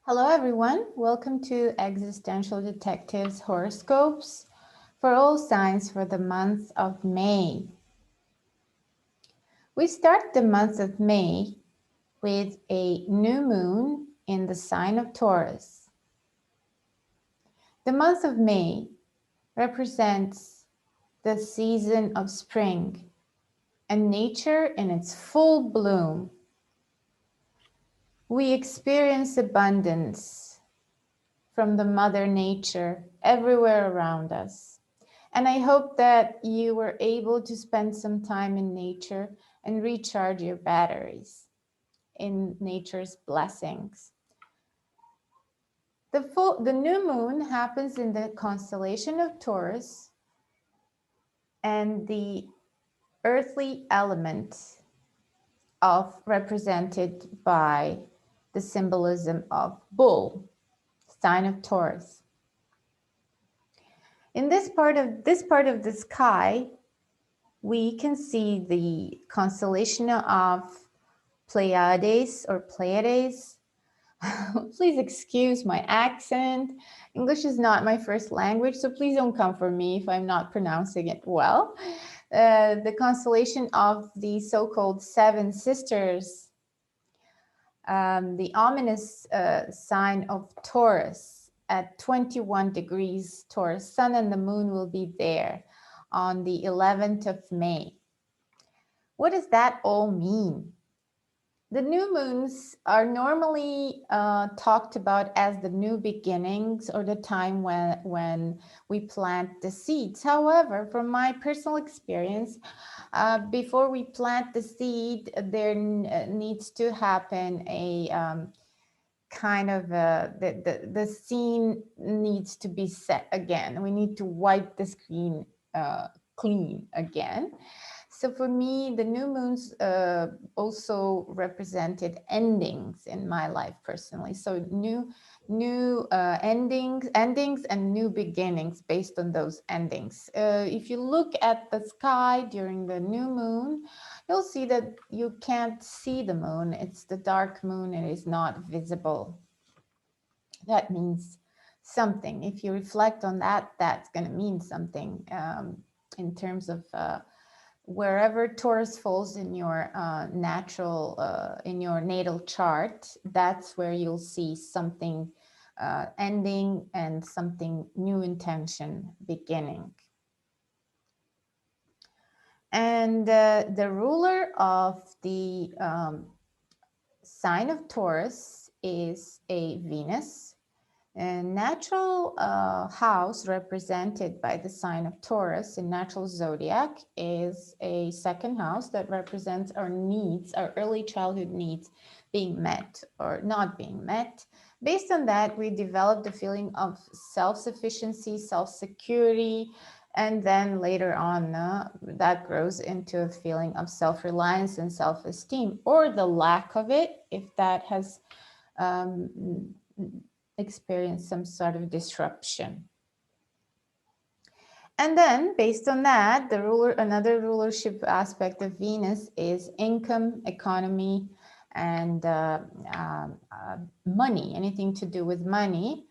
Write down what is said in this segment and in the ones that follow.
Hello everyone, welcome to Existential Detective's horoscopes for all signs for the month of May. We start the month of May with a new moon in the sign of Taurus. The month of May represents the season of spring and nature in its full bloom. We experience abundance from the Mother Nature everywhere around us. And I hope that you were able to spend some time in nature and recharge your batteries in nature's blessings. The new moon happens in the constellation of Taurus, and the earthly element of represented by the symbolism of bull, sign of Taurus. In this part of the sky, we can see the constellation of Pleiades or Pleiades. Please excuse my accent. English is not my first language, so please don't come for me if I'm not pronouncing it well. The constellation of the so-called Seven Sisters, the ominous sign of Taurus at 21 degrees Taurus. Sun and the moon will be there on the 11th of May. What does that all mean? The new moons are normally talked about as the new beginnings or the time when we plant the seeds. However, from my personal experience, before we plant the seed, there needs to happen a kind of the scene needs to be set again. We need to wipe the screen clean again. So for me, the new moons also represented endings in my life personally. So new endings and new beginnings based on those endings. If you look at the sky during the new moon, you'll see that you can't see the moon. It's the dark moon. It is not visible. That means something. If you reflect on that, that's going to mean something in terms of wherever Taurus falls in your in your natal chart, that's where you'll see something ending and something new intention beginning. And the ruler of the sign of Taurus is a Venus. A natural house represented by the sign of Taurus in natural zodiac is a second house that represents our needs, our early childhood needs being met or not being met. Based on that, we developed a feeling of self-sufficiency, self-security, and then later on, that grows into a feeling of self-reliance and self-esteem, or the lack of it, if that has experienced some sort of disruption. And then, based on that, another rulership aspect of Venus is income, economy, and money, anything to do with money.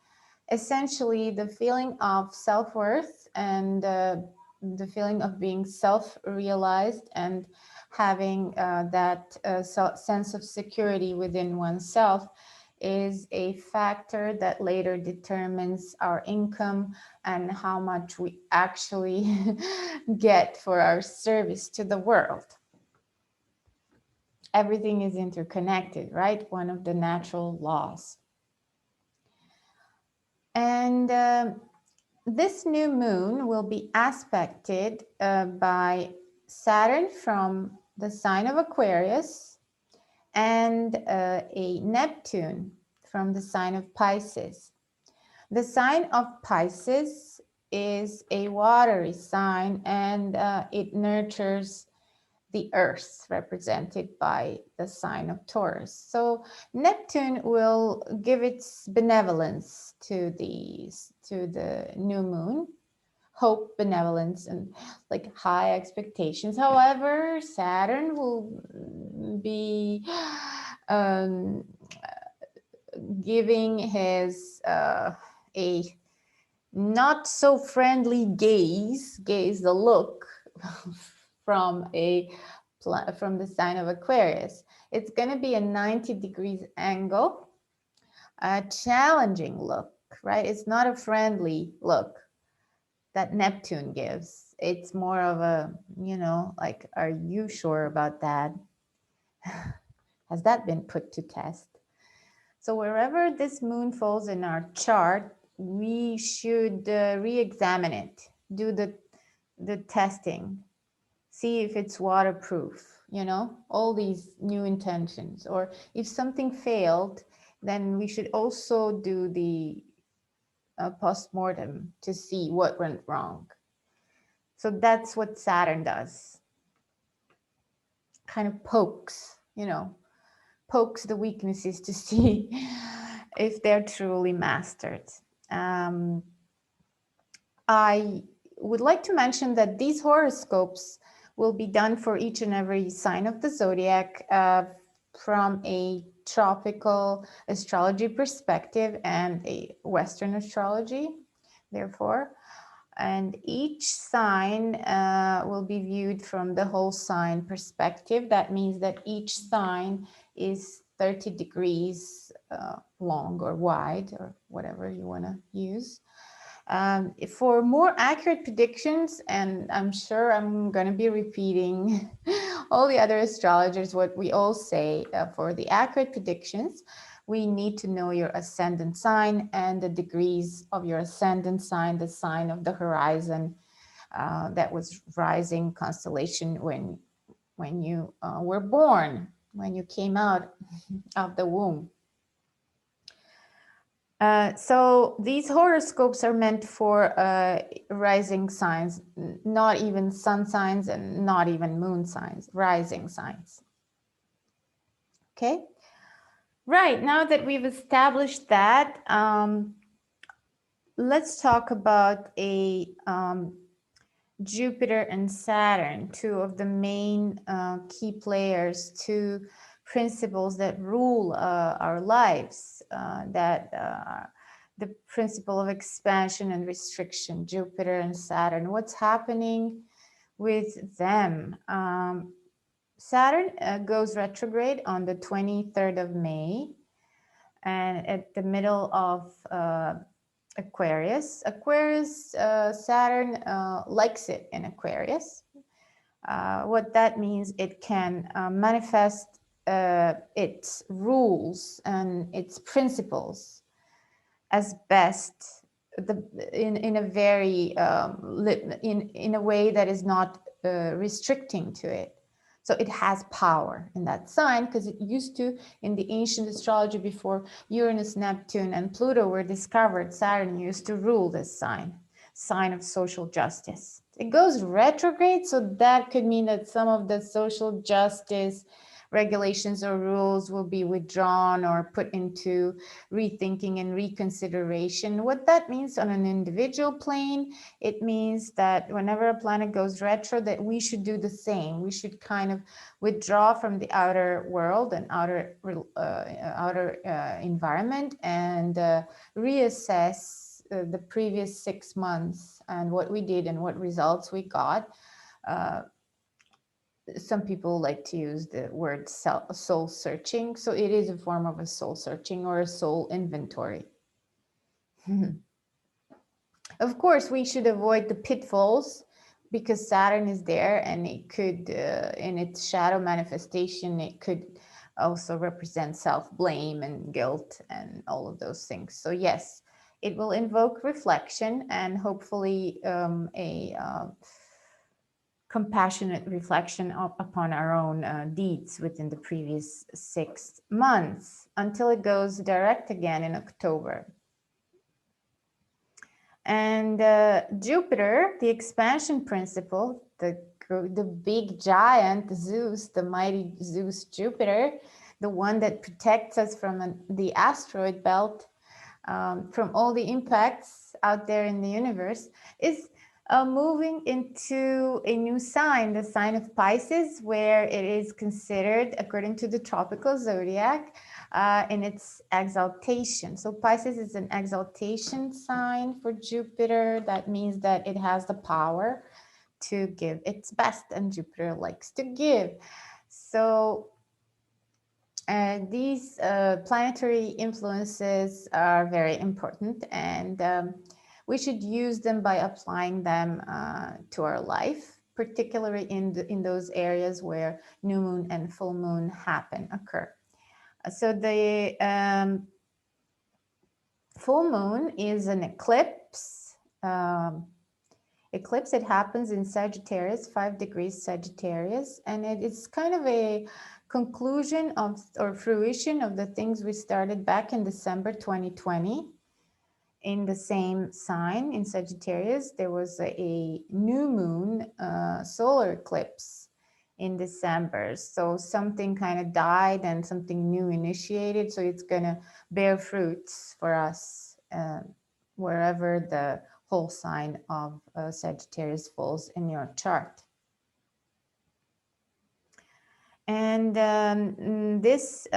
Essentially, the feeling of self-worth and the feeling of being self-realized and having that sense of security within oneself is a factor that later determines our income and how much we actually get for our service to the world. Everything is interconnected, right? One of the natural laws. And this new moon will be aspected by Saturn from the sign of Aquarius and a Neptune from the sign of Pisces. The sign of Pisces is a watery sign, and it nurtures the earth, represented by the sign of Taurus. So Neptune will give its benevolence to the new moon, hope, benevolence, and like high expectations. However, Saturn will be giving his a not so friendly gaze the look from from the sign of Aquarius. It's going to be a 90 degrees angle, a challenging look, right? It's not a friendly look that Neptune gives. It's more of a, you know, like, are you sure about that? Has that been put to test? So wherever this moon falls in our chart, we should re-examine it, do the testing, see if it's waterproof, you know, all these new intentions. Or if something failed, then we should also do the post-mortem to see what went wrong. So that's what Saturn does. Kind of pokes, you know, pokes the weaknesses to see if they're truly mastered. I would like to mention that these horoscopes will be done for each and every sign of the zodiac from a tropical astrology perspective and a Western astrology, therefore. And each sign will be viewed from the whole sign perspective. That means that each sign is 30 degrees long or wide, or whatever you want to use. For more accurate predictions, and I'm sure I'm going to be repeating all the other astrologers, what we all say, for the accurate predictions, we need to know your ascendant sign and the degrees of your ascendant sign, the sign of the horizon that was rising constellation when you were born, when you came out of the womb. So these horoscopes are meant for rising signs, not even sun signs and not even moon signs, rising signs. Okay. Right, now that we've established that, let's talk about Jupiter and Saturn, two of the main key players, two principles that rule our lives, the principle of expansion and restriction, Jupiter and Saturn. What's happening with them? Saturn goes retrograde on the 23rd of May, and at the middle of Aquarius. Saturn likes it in Aquarius. What that means, it can manifest its rules and its principles as best, in a very in a way that is not restricting to it. So it has power in that sign, because it used to, in the ancient astrology, before Uranus, Neptune, and Pluto were discovered, Saturn used to rule this sign of social justice. It goes retrograde, so that could mean that some of the social justice regulations or rules will be withdrawn or put into rethinking and reconsideration. What that means on an individual plane, it means that whenever a planet goes retro, that we should do the same. We should kind of withdraw from the outer world and outer environment and reassess the previous 6 months and what we did and what results we got. Some people like to use the word soul searching. So it is a form of a soul searching or a soul inventory. Of course, we should avoid the pitfalls, because Saturn is there, and it could, in its shadow manifestation, it could also represent self-blame and guilt and all of those things. So yes, it will invoke reflection and hopefully compassionate reflection upon our own deeds within the previous 6 months, until it goes direct again in October. And Jupiter, the expansion principle, the big giant Zeus, the mighty Zeus Jupiter, the one that protects us from the asteroid belt, from all the impacts out there in the universe, is moving into a new sign, the sign of Pisces, where it is considered, according to the tropical zodiac, in its exaltation. So Pisces is an exaltation sign for Jupiter. That means that it has the power to give its best, and Jupiter likes to give. So these planetary influences are very important, and we should use them by applying them to our life, particularly in those areas where new moon and full moon occur. So the full moon is an eclipse. Eclipse, it happens in Sagittarius, 5 degrees Sagittarius, and it is kind of a conclusion of or fruition of the things we started back in December 2020. In the same sign in Sagittarius, there was a new moon solar eclipse in December. So something kind of died and something new initiated. So it's going to bear fruits for us wherever the whole sign of Sagittarius falls in your chart. And this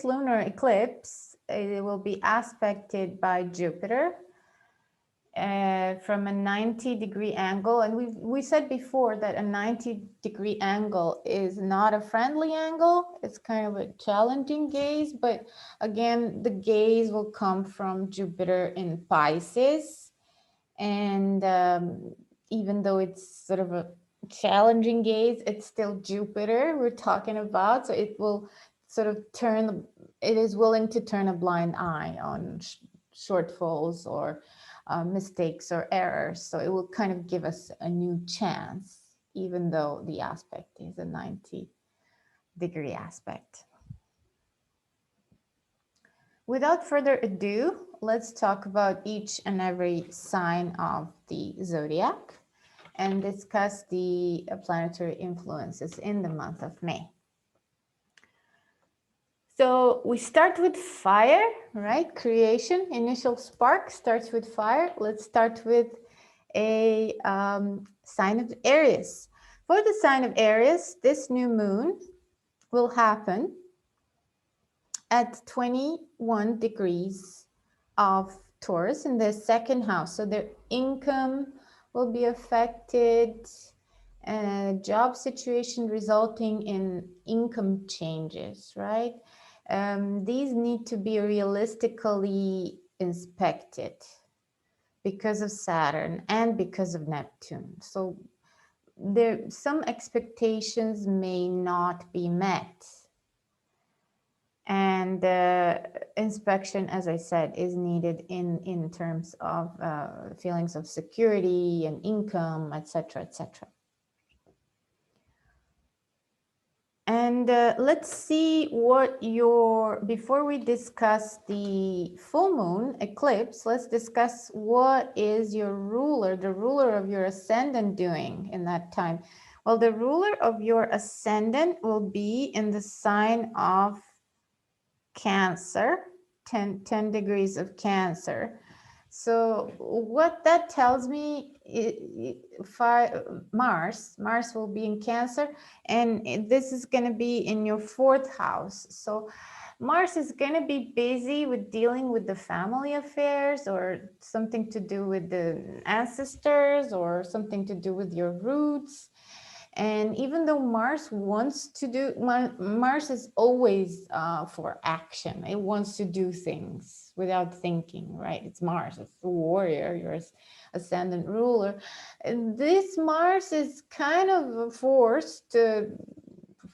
lunar eclipse, it will be aspected by Jupiter from a 90-degree angle. And we said before that a 90-degree angle is not a friendly angle. It's kind of a challenging gaze. But again, the gaze will come from Jupiter in Pisces. And even though it's sort of a challenging gaze, it's still Jupiter we're talking about. So it will sort of it is willing to turn a blind eye on shortfalls or mistakes or errors. So it will kind of give us a new chance, even though the aspect is a 90-degree aspect. Without further ado, let's talk about each and every sign of the zodiac and discuss the planetary influences in the month of May. So we start with fire, right? Creation, initial spark starts with fire. Let's start with a sign of Aries. For the sign of Aries, this new moon will happen at 21 degrees of Taurus in the second house. So their income will be affected, job situation resulting in income changes, right? These need to be realistically inspected because of Saturn and because of Neptune. So some expectations may not be met. And inspection, as I said, is needed in terms of feelings of security and income, etc., etc. And let's see before we discuss the full moon eclipse, let's discuss what is your ruler, the ruler of your ascendant doing in that time. Well, the ruler of your ascendant will be in the sign of Cancer, 10 degrees of Cancer. So what that tells me, Mars will be in Cancer, and this is going to be in your 4th house. So Mars is going to be busy with dealing with the family affairs, or something to do with the ancestors, or something to do with your roots. And even though Mars is always for action. It wants to do things without thinking, right? It's Mars, it's the warrior, your ascendant ruler. And this Mars is kind of forced to,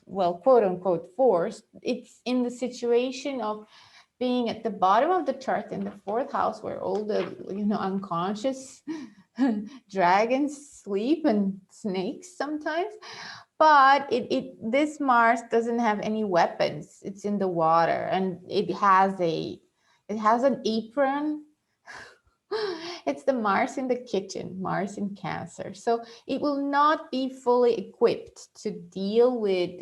well, quote unquote forced. It's in the situation of being at the bottom of the chart in the 4th house, where all the unconscious dragons sleep and snakes sometimes. But this Mars doesn't have any weapons. It's in the water, and it has an apron. It's the Mars in the kitchen, Mars in Cancer. So it will not be fully equipped to deal with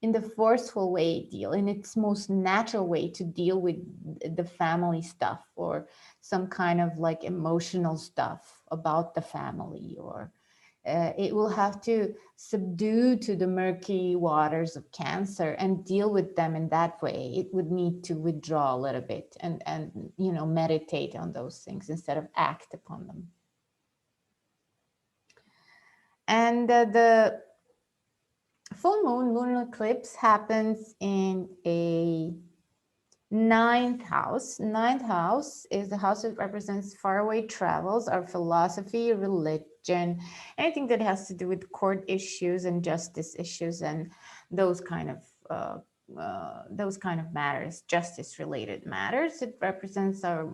in the forceful way, in its most natural way, to deal with the family stuff, or some kind of like emotional stuff about the family, or it will have to subdue to the murky waters of Cancer and deal with them in that way. It would need to withdraw a little bit and you know, meditate on those things instead of act upon them. And the full moon lunar eclipse happens in a ninth house. Ninth house is the house that represents faraway travels, our philosophy, religion, anything that has to do with court issues and justice issues and those kind of matters, justice related matters. It represents our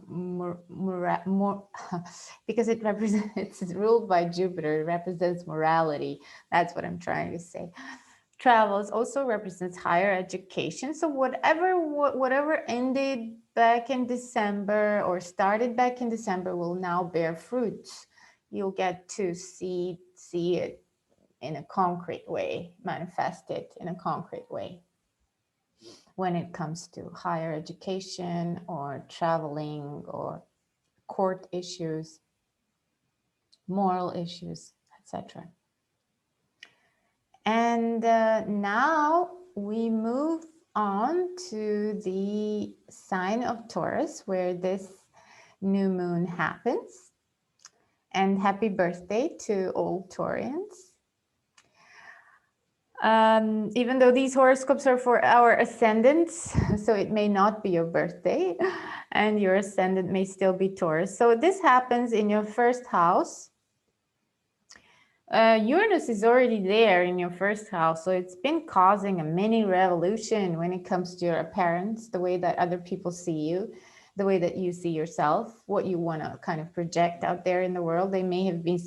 because it represents, it's ruled by Jupiter, it represents morality. That's what I'm trying to say. Travels also represents higher education. So whatever ended back in December or started back in December will now bear fruits. You'll get to see it in a concrete way, manifest it in a concrete way when it comes to higher education or traveling or court issues, moral issues, etc. And now we move on to the sign of Taurus, where this new moon happens. And happy birthday to all Taurians. Even though these horoscopes are for our ascendants, so it may not be your birthday, and your ascendant may still be Taurus. So this happens in your first house. Uranus is already there in your first house, so it's been causing a mini revolution when it comes to your appearance, the way that other people see you, the way that you see yourself, what you want to kind of project out there in the world. They may have been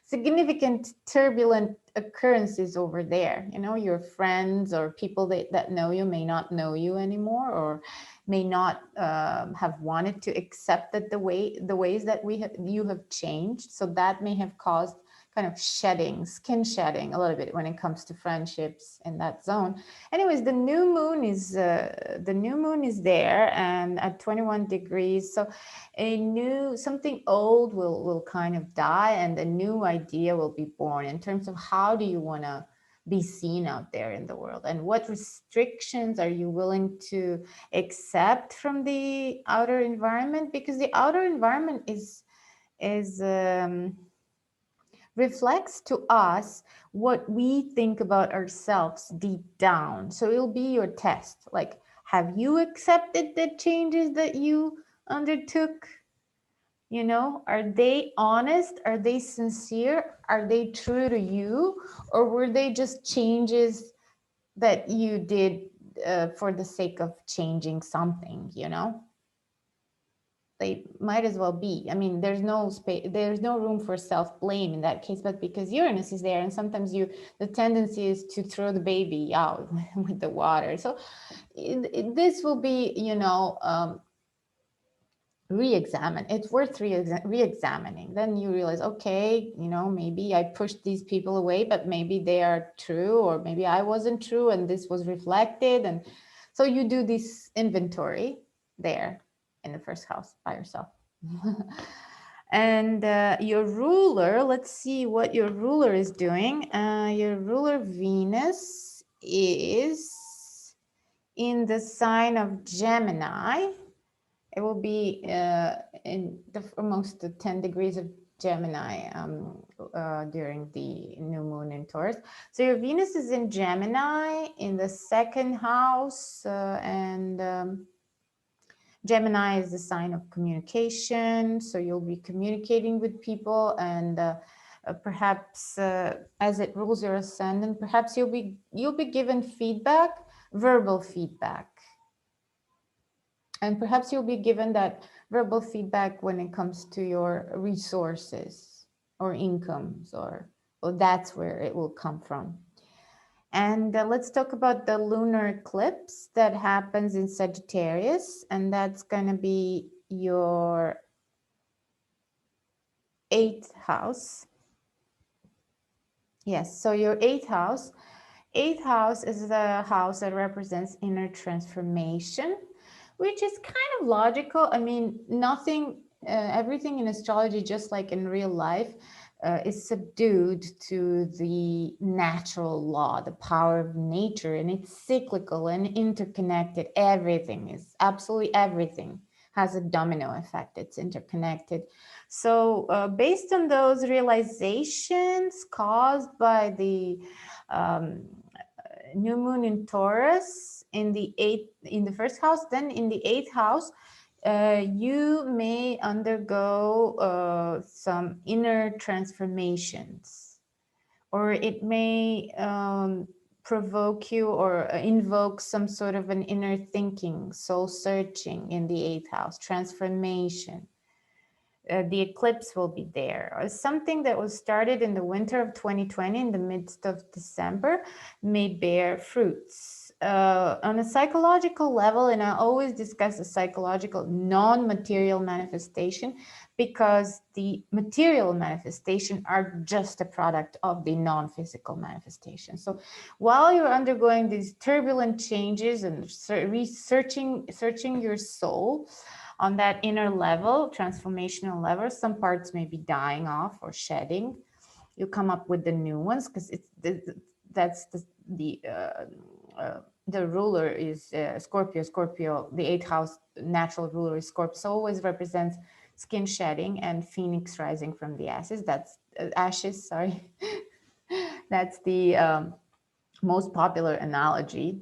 significant turbulent occurrences over there. You know, your friends or people that know you may not know you anymore, or may not have wanted to accept that the ways that you have changed. So that may have caused kind of skin shedding a little bit when it comes to friendships in that zone. Anyways, the new moon is there and at 21 degrees. So something old will kind of die and a new idea will be born in terms of how do you want to be seen out there in the world, and what restrictions are you willing to accept from the outer environment, because the outer environment is reflects to us what we think about ourselves deep down. So it'll be your test. Like, have you accepted the changes that you undertook? You know, are they honest? Are they sincere? Are they true to you? Or were they just changes that you did for the sake of changing something, you know? They might as well be. I mean, there's no space, there's no room for self-blame in that case, but because Uranus is there and sometimes the tendency is to throw the baby out with the water. So this will be, you know, re-examine. It's worth re-examining. Then you realize, okay, you know, maybe I pushed these people away, but maybe they are true, or maybe I wasn't true and this was reflected. And so you do this inventory there in the first house by yourself. And your ruler, let's see what your ruler is doing. Your ruler Venus is in the sign of Gemini. It will be amongst the 10 degrees of Gemini during the new moon in Taurus. So your Venus is in Gemini in the second house, and Gemini is the sign of communication. So you'll be communicating with people, and perhaps as it rules your ascendant, perhaps you'll be given feedback, verbal feedback. And perhaps you'll be given that verbal feedback when it comes to your resources or incomes, or that's where it will come from. And let's talk about the lunar eclipse that happens in Sagittarius, and that's going to be your 8th house. Yes, so your 8th house. 8th house is the house that represents inner transformation, which is kind of logical. I mean, everything in astrology, just like in real life, is subdued to the natural law, the power of nature, and it's cyclical and interconnected. Everything is, absolutely everything has a domino effect. It's interconnected. So based on those realizations caused by the new moon in Taurus in the first house, then in the 8th house, you may undergo some inner transformations, or it may provoke you or invoke some sort of an inner thinking, soul searching in the 8th house, transformation. The eclipse will be there. Something that was started in the winter of 2020, in the midst of December, may bear fruits. On a psychological level, and I always discuss a psychological non-material manifestation, because the material manifestation are just a product of the non-physical manifestation. So while you're undergoing these turbulent changes and searching your soul, on that inner level, transformational level, some parts may be dying off or shedding. You come up with the new ones, because that's the ruler is Scorpio. Scorpio, the 8th house natural ruler is Scorpio. So always represents skin shedding and phoenix rising from the ashes. That's ashes. Sorry, that's the most popular analogy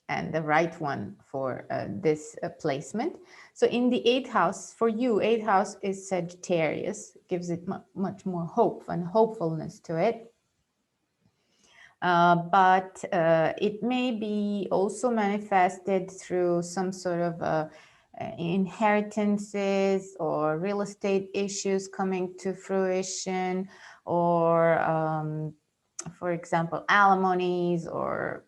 and the right one for this placement. So in the 8th house, for you, 8th house is Sagittarius, gives it much more hope and hopefulness to it. But it may be also manifested through some sort of inheritances or real estate issues coming to fruition, or for example, alimonies or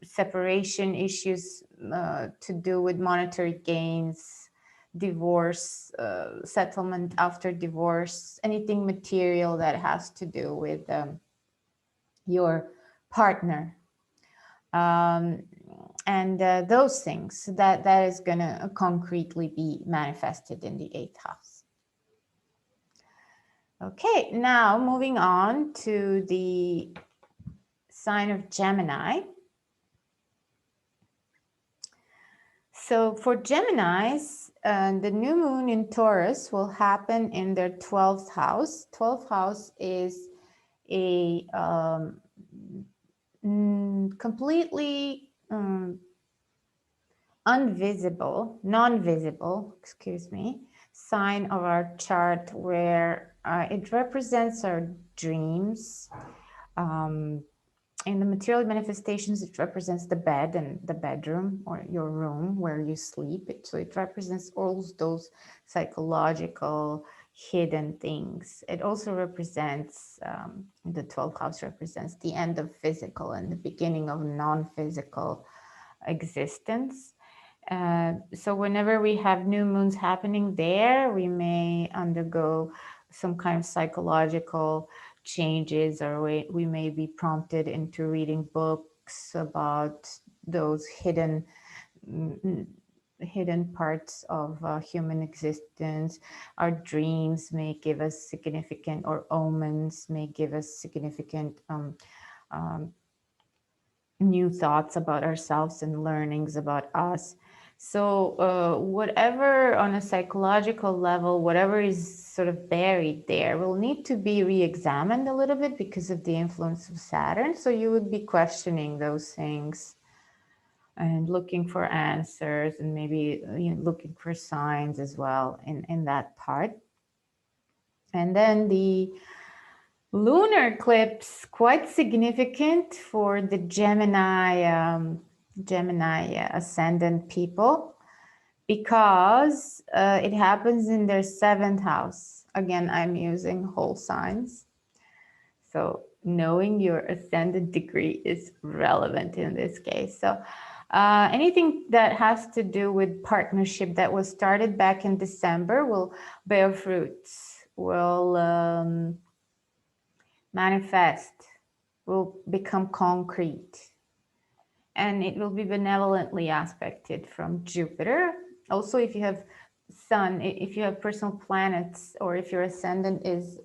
separation issues to do with monetary gains, divorce, settlement after divorce, anything material that has to do with your partner. And those things, that is going to concretely be manifested in the 8th house. Okay, now moving on to the sign of Gemini. So for Geminis, the new moon in Taurus will happen in their 12th house. 12th house is a completely non-visible, sign of our chart, where it represents our dreams. In the material manifestations, it represents the bed and the bedroom, or your room where you sleep. So it represents all those psychological hidden things. It also represents, the 12th house represents the end of physical and the beginning of non-physical existence. So whenever we have new moons happening there, we may undergo some kind of psychological changes, or we may be prompted into reading books about those hidden parts of human existence. Our dreams may give us significant, or omens may give us significant new thoughts about ourselves and learnings about us. So whatever on a psychological level, whatever is sort of buried there will need to be re-examined a little bit because of the influence of Saturn. So you would be questioning those things and looking for answers, and maybe looking for signs as well in that part. And then the lunar eclipse, quite significant for the Gemini ascendant people, because it happens in their 7th house. Again, I'm using whole signs. So knowing your ascendant degree is relevant in this case. So anything that has to do with partnership that was started back in December will bear fruits, will manifest, will become concrete, and it will be benevolently aspected from Jupiter. Also, if you have Sun, if you have personal planets, or if your ascendant is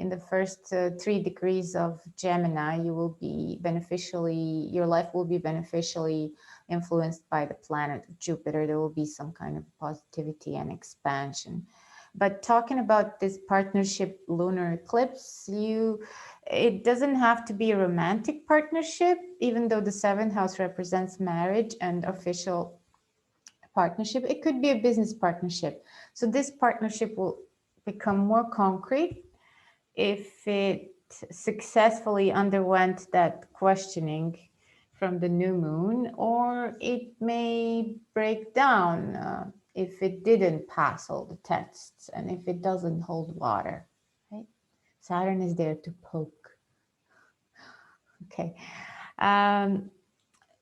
in the first 3 degrees of Gemini, you will be beneficially, your life will be beneficially influenced by the planet Jupiter. There will be some kind of positivity and expansion. But talking about this partnership lunar eclipse, it doesn't have to be a romantic partnership, even though the 7th house represents marriage and official partnership. It could be a business partnership. So this partnership will become more concrete if it successfully underwent that questioning from the new moon, or it may break down if it didn't pass all the tests and if it doesn't hold water, right? Saturn is there to poke. Okay.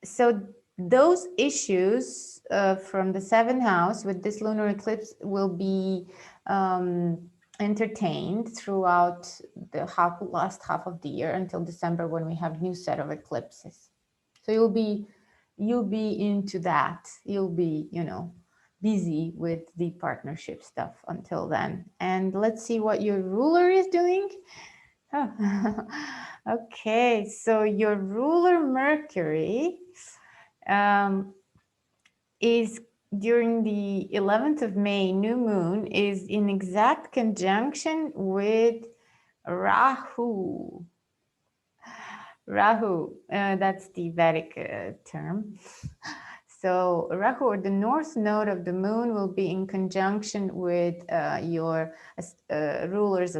So those issues from the 7th house with this lunar eclipse will be entertained throughout the last half of the year until December, when we have new set of eclipses. So you'll be into that. You'll be, busy with the partnership stuff until then. And let's see what your ruler is doing. Oh. Okay, so your ruler Mercury is during the 11th of May, new moon, is in exact conjunction with Rahu. Rahu, that's the Vedic term. So Rahu, or the north node of the moon, will be in conjunction with your rulers,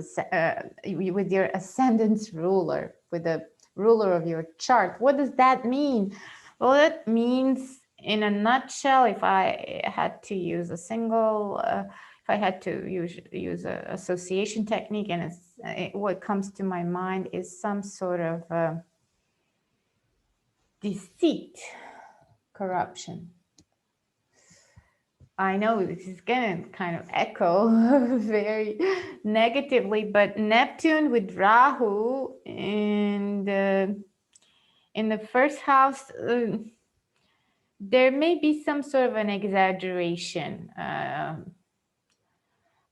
with your ascendant's ruler, with the ruler of your chart. What does that mean? Well, that means, in a nutshell, if I had to use a single, if I had to use an association technique, and what comes to my mind is some sort of deceit, corruption. I know this is going to kind of echo very negatively, but Neptune with Rahu in the first house, there may be some sort of an exaggeration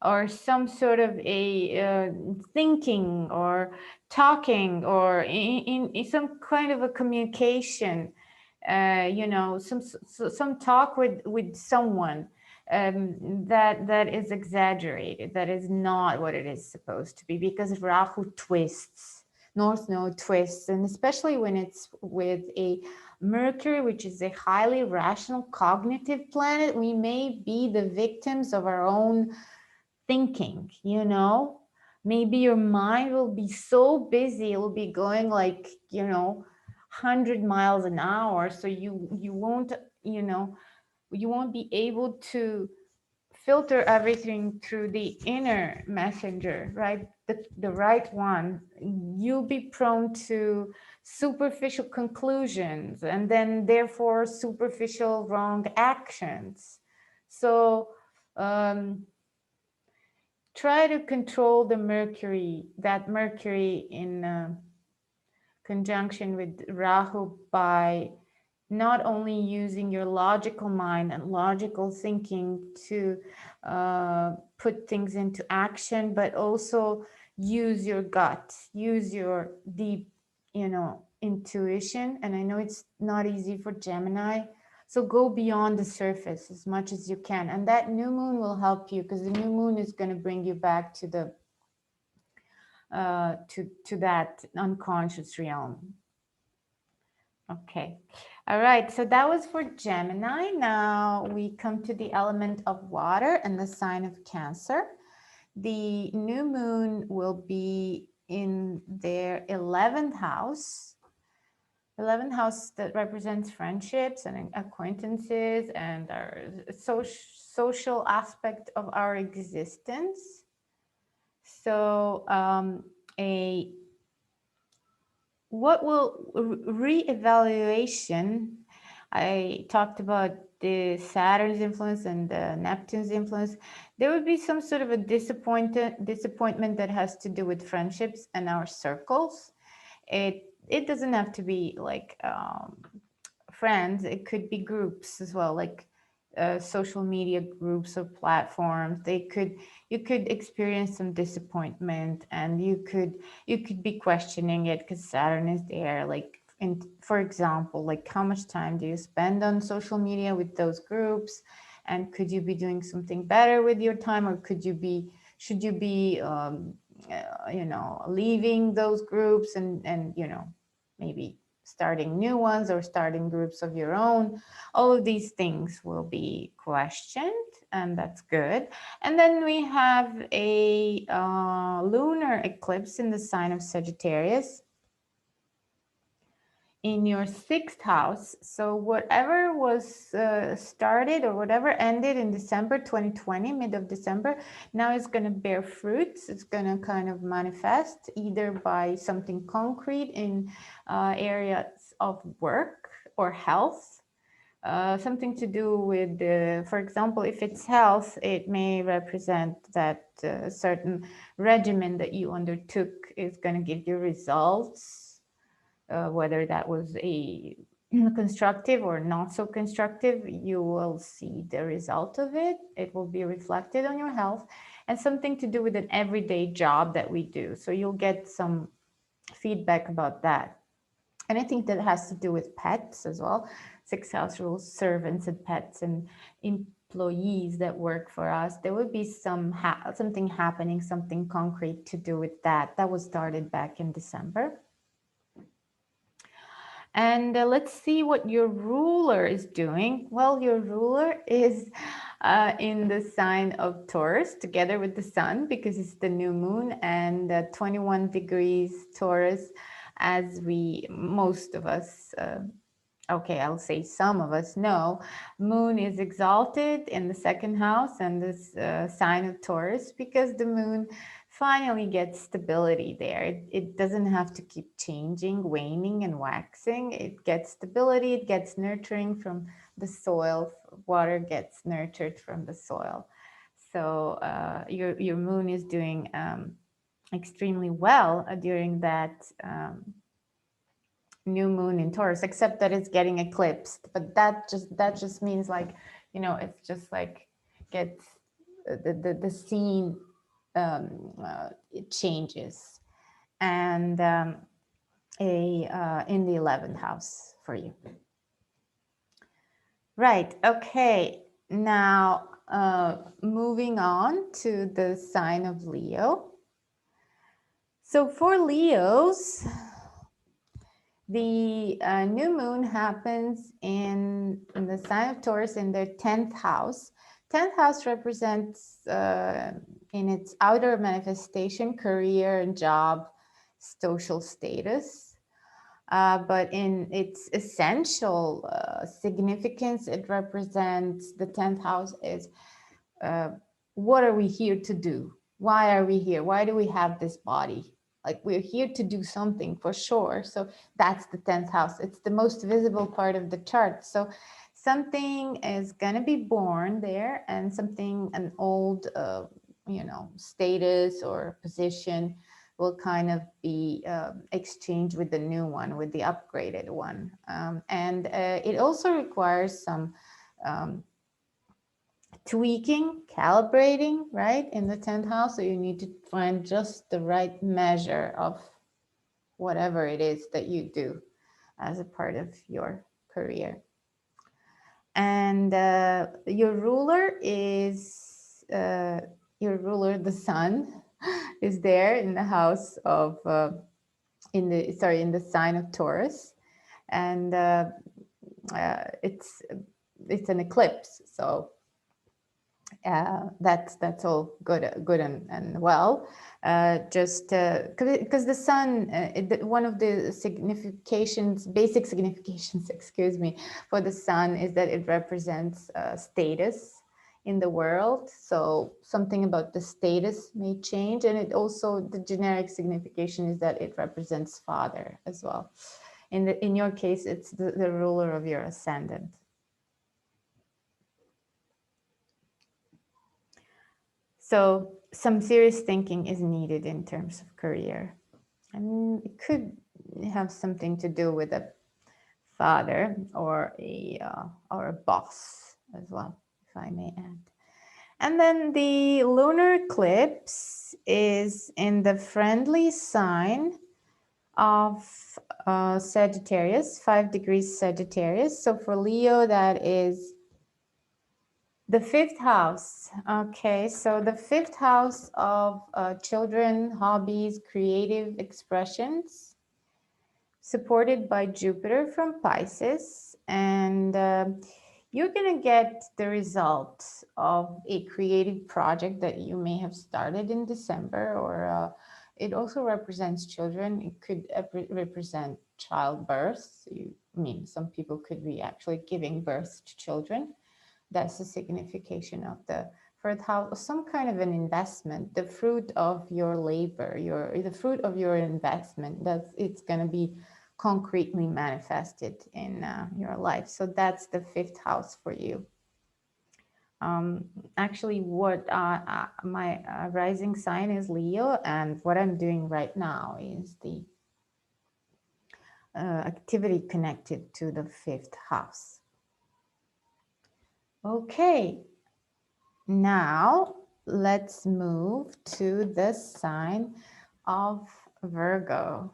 or some sort of a thinking or talking, or in some kind of a communication, some talk with someone that is exaggerated, that is not what it is supposed to be, because Rahu twists, North Node twists, and especially when it's with a Mercury, which is a highly rational cognitive planet, we may be the victims of our own thinking, maybe your mind will be so busy, it will be going like, 100 miles an hour. So you won't, you won't be able to filter everything through the inner messenger, right? The right one. You'll be prone to superficial conclusions, and then therefore superficial wrong actions. So, try to control the Mercury, that Mercury in conjunction with Rahu, by not only using your logical mind and logical thinking to put things into action, but also use your gut, use your deep, intuition. And I know it's not easy for Gemini, so go beyond the surface as much as you can. And that new moon will help you, because the new moon is going to bring you back to the to that unconscious realm. Okay. All right. So that was for Gemini. Now we come to the element of water and the sign of Cancer. The new moon will be in their 11th house. 11th house that represents friendships and acquaintances and our social aspect of our existence. So what will reevaluation? I talked about the Saturn's influence and the Neptune's influence. There would be some sort of a disappointment that has to do with friendships and our circles. It doesn't have to be like friends. It could be groups as well, like social media groups or platforms, you could experience some disappointment, and you could be questioning it because Saturn is there. Like, and for example, like, how much time do you spend on social media with those groups, and could you be doing something better with your time, or should you be leaving those groups and maybe starting new ones or starting groups of your own. All of these things will be questioned, and that's good. And then we have a lunar eclipse in the sign of Sagittarius in your 6th house. So whatever was started or whatever ended in December 2020, mid of December, now it's going to bear fruits. It's going to kind of manifest either by something concrete in areas of work or health. Something to do with, for example, if it's health, it may represent that certain regimen that you undertook is going to give you results. Whether that was a constructive or not so constructive, you will see the result of it. It will be reflected on your health, and something to do with an everyday job that we do. So you'll get some feedback about that. And I think that has to do with pets as well. 6th house rules servants and pets and employees that work for us. There would be something happening, something concrete to do with that. That was started back in December. And let's see what your ruler is doing. Well, your ruler is in the sign of Taurus together with the sun, because it's the new moon, and 21 degrees Taurus, as most of us, okay, I'll say some of us know, moon is exalted in the 2nd house and this sign of Taurus, because the moon finally gets stability there. It doesn't have to keep changing, waning and waxing. It gets stability, it gets nurturing from the soil. Water gets nurtured from the soil. So your moon is doing extremely well during that new moon in Taurus, except that it's getting eclipsed. But that just means, like, it's just like gets the scene, it changes, and in the 11th house for you. Right. Okay. Now moving on to the sign of Leo. So for Leos, the new moon happens in the sign of Taurus in their 10th house. 10th house represents in its outer manifestation career and job, social status. But in its essential significance, it represents, the 10th house is what are we here to do? Why are we here? Why do we have this body? Like, we're here to do something for sure. So that's the 10th house. It's the most visible part of the chart. So something is going to be born there, and something, an old, status or position will kind of be exchanged with the new one, with the upgraded one. And it also requires some tweaking, calibrating, right, in the 10th house. So you need to find just the right measure of whatever it is that you do as a part of your career. And your ruler, the sun, is there in the house of, in the sign of Taurus, and it's an eclipse. So that's all good and well. Just because the sun, one of the basic significations, excuse me, for the sun is that it represents status in the world. So something about the status may change, and it also, the generic signification is that it represents father as well. In your case, it's the ruler of your ascendant. So some serious thinking is needed in terms of career. And it could have something to do with a father or a boss as well. I may add. And then the lunar eclipse is in the friendly sign of Sagittarius, 5 degrees Sagittarius. So for Leo, that is the 5th house. Okay, so the 5th house of children, hobbies, creative expressions, supported by Jupiter from Pisces. And you're going to get the result of a creative project that you may have started in December, or it also represents children. It could represent childbirth. I mean, some people could be actually giving birth to children. That's the signification of the 4th house, some kind of an investment, the fruit of your labor, the fruit of your investment. It's going to be concretely manifested in your life. So that's the 5th house for you. Actually, what my rising sign is Leo, and what I'm doing right now is the activity connected to the 5th house. Okay, now let's move to the sign of Virgo.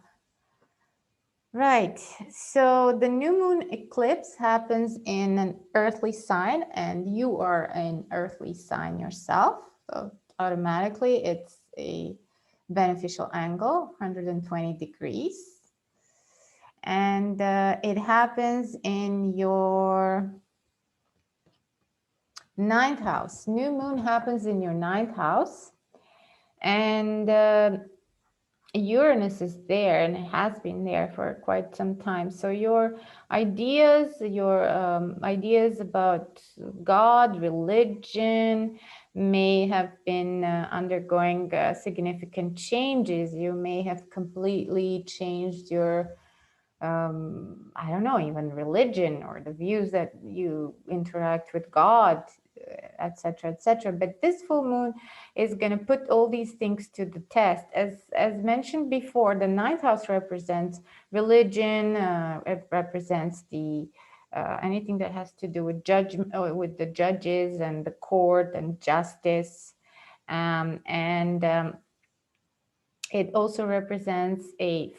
Right, so the new moon eclipse happens in an earthly sign, and you are an earthly sign yourself. So automatically it's a beneficial angle, 120 degrees. And it happens in your 9th house. New moon happens in your 9th house. And Uranus is there, and it has been there for quite some time. So your ideas about God, religion may have been undergoing significant changes. You may have completely changed your I don't know, even religion, or the views that you interact with God, etc., etc. But this full moon is going to put all these things to the test. As mentioned before, the 9th house represents religion. It represents the anything that has to do with judgment, with the judges and the court and justice, it also represents a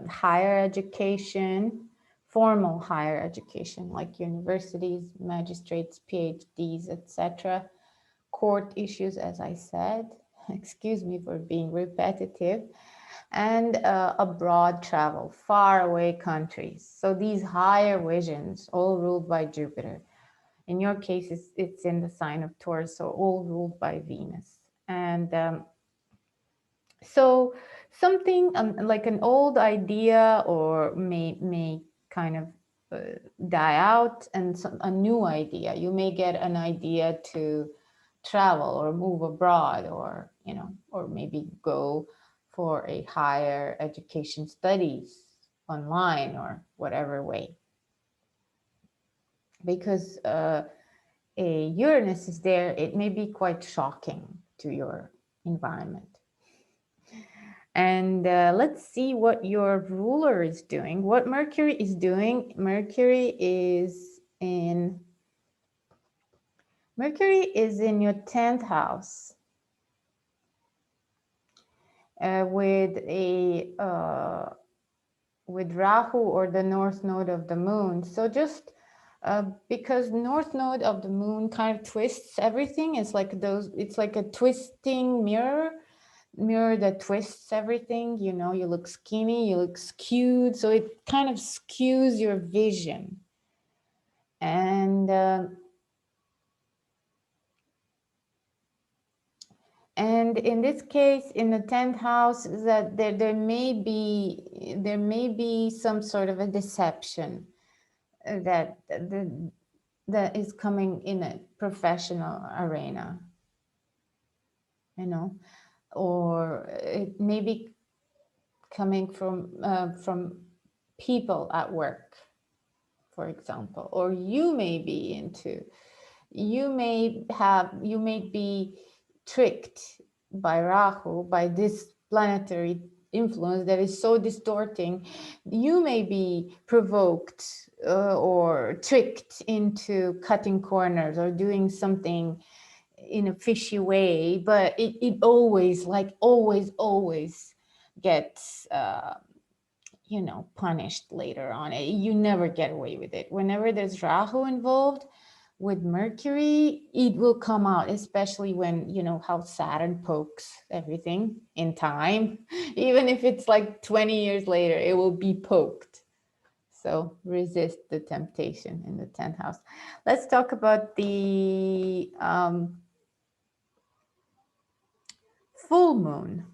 higher education, formal higher education, like universities, magistrates, PhDs, etc. Court issues, as I said. Excuse me for being repetitive. And abroad travel, far away countries. So these higher visions, all ruled by Jupiter. In your case, it's in the sign of Taurus, so all ruled by Venus. And so something like an old idea or may kind of die out, and a new idea. You may get an idea to travel or move abroad, or or maybe go for a higher education studies online or whatever way. Because a Uranus is there, it may be quite shocking to your environment. And let's see what your ruler is doing. What Mercury is doing. Mercury is in your 10th house with Rahu, or the north node of the moon. So just because north node of the moon kind of twists everything. It's like a twisting mirror that twists everything. You look skinny, you look skewed, so it kind of skews your vision. And in this case, in the 10th house, that there may be some sort of a deception that is coming in a professional arena, or it may be coming from people at work, for example, or you may be tricked by Rahu, by this planetary influence that is so distorting, you may be provoked or tricked into cutting corners or doing something in a fishy way, but it always, like always gets you know, punished later on. You never get away with it. Whenever there's Rahu involved with Mercury, it will come out, especially when, you know, how Saturn pokes everything in time. Even if it's like 20 years later, it will be poked. So resist the temptation in the 10th house. Let's talk about the full moon.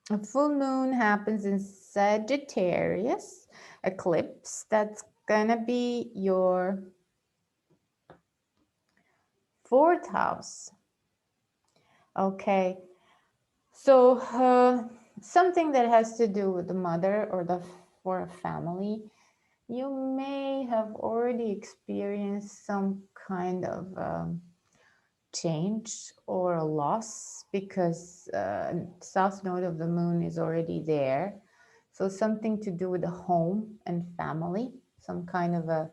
A full moon happens in Sagittarius, eclipse. That's gonna be your 4th house. Okay, so something that has to do with the mother or the for a family. You may have already experienced some kind of change or a loss because south node of the moon is already there. So something to do with the home and family, some kind of a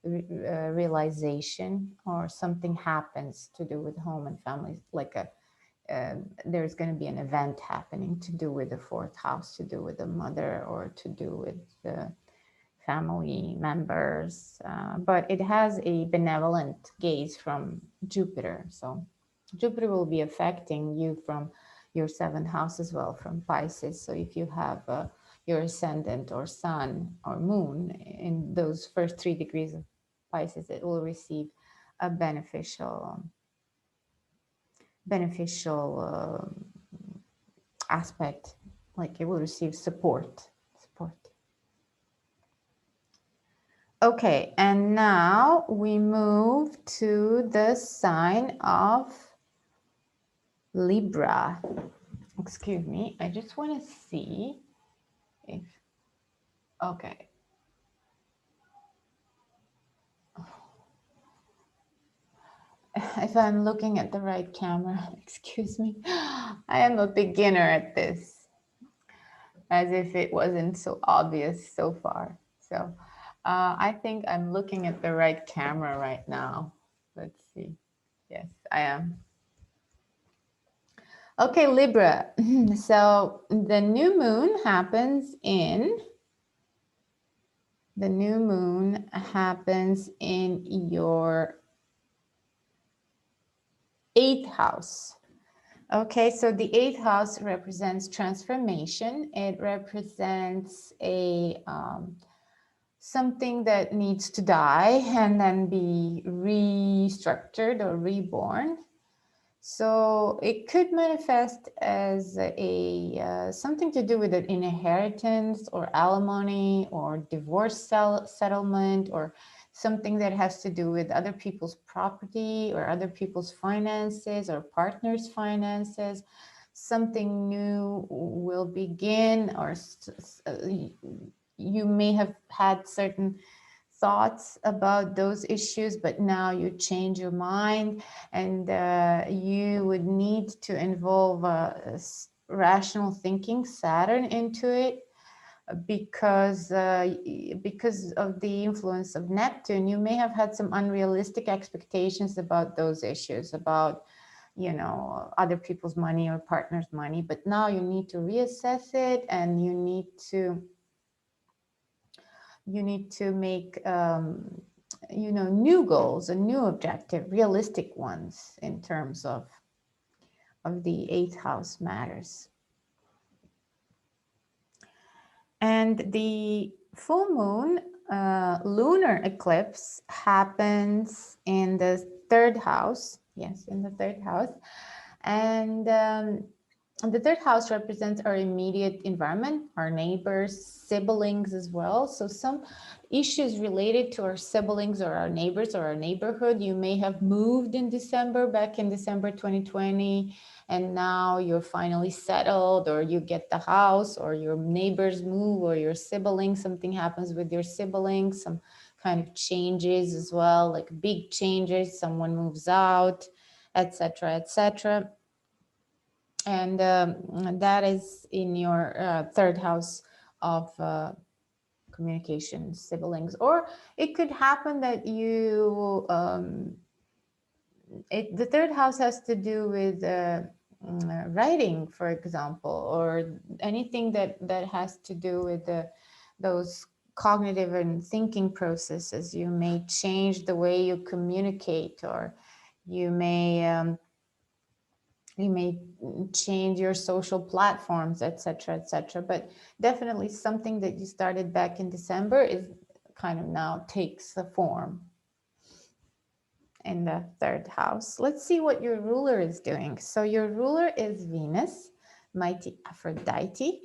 realization or something happens to do with home and family, like there's going to be an event happening to do with the 4th house, to do with the mother or to do with the family members, but it has a benevolent gaze from Jupiter. So Jupiter will be affecting you from your 7th house as well, from Pisces. So if you have your ascendant or sun or moon in those first 3 degrees of Pisces, it will receive a beneficial aspect, like it will receive support. Okay, and now we move to the sign of Libra. Excuse me, I just want to see if, okay. If I'm looking at the right camera, excuse me. I am a beginner at this, as if it wasn't so obvious so far. So I think I'm looking at the right camera right now. Let's see. Yes, I am. Okay, Libra. So the new moon happens in your 8th house. Okay, so the 8th house represents transformation. It represents a something that needs to die and then be restructured or reborn. So it could manifest as a something to do with an inheritance or alimony or divorce settlement, or something that has to do with other people's property or other people's finances or partners' finances. Something new will begin, or you may have had certain thoughts about those issues, but now you change your mind, and you would need to involve rational thinking, Saturn, into it, because of the influence of Neptune. You may have had some unrealistic expectations about those issues, about, you know, other people's money or partner's money, but now you need to reassess it, and you need to make you know, new goals and new objective, realistic ones in terms of the 8th house matters. And the full moon lunar eclipse happens in the 3rd house. Yes, in the 3rd house. And the 3rd house represents our immediate environment, our neighbors, siblings as well. So some issues related to our siblings or our neighbors or our neighborhood. You may have moved in December, back in December 2020, and now you're finally settled, or you get the house, or your neighbors move, or your siblings, something happens with your siblings, some kind of changes as well, like big changes, someone moves out, etc., etc. And that is in your third house of communication, siblings. Or it could happen that you, the third house has to do with writing, for example, or anything that has to do with those cognitive and thinking processes. You may change the way you communicate, or you may change your social platforms, etc., etc. But definitely something that you started back in December is kind of now takes the form in the third house. Let's see what your ruler is doing. So your ruler is Venus, mighty Aphrodite.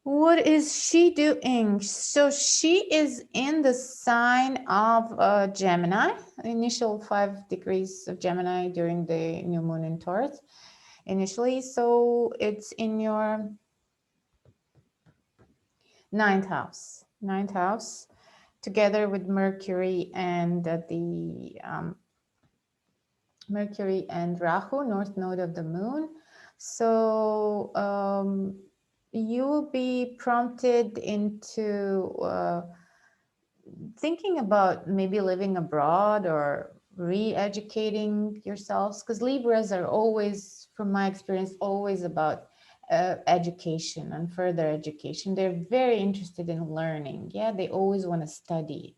What is she doing? So she is in the sign of Gemini, initial 5 degrees of Gemini during the new moon in Taurus initially. So it's in your ninth house, together with Mercury and Mercury and Rahu, north node of the moon. So you will be prompted into thinking about maybe living abroad or re-educating yourselves, because Libras are always, from my experience, always about education and further education. They're very interested in learning. Yeah, they always want to study.